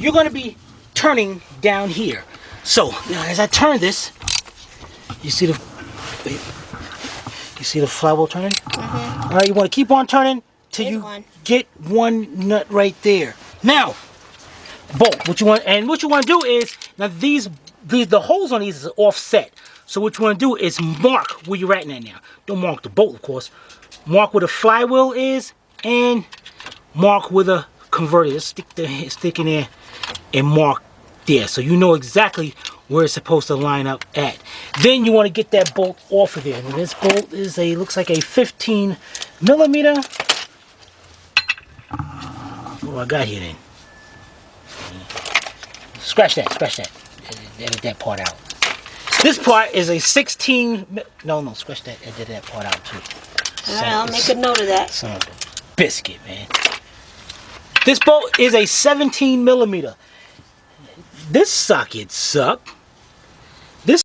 you're going to be turning down here. So as I turn this, you see the flywheel turning? All right, you want to keep on turning till you get one nut right there. Now, bolt. What you want to do is, now the holes on these is offset. So what you want to do is mark where you're at now. Don't mark the bolt, of course. Mark where the flywheel is and mark where the converter is. Stick in there and mark there, so you know exactly where it's supposed to line up at. Then you want to get that bolt off of there. And this bolt is looks like a 15 millimeter. What do I got here then? Scratch that. Edit that part out. This part is a 16. No, scratch that. Edit that part out too. All right, I'll make a note of that. Son of a biscuit, man. This bolt is a 17 millimeter. This socket sucked.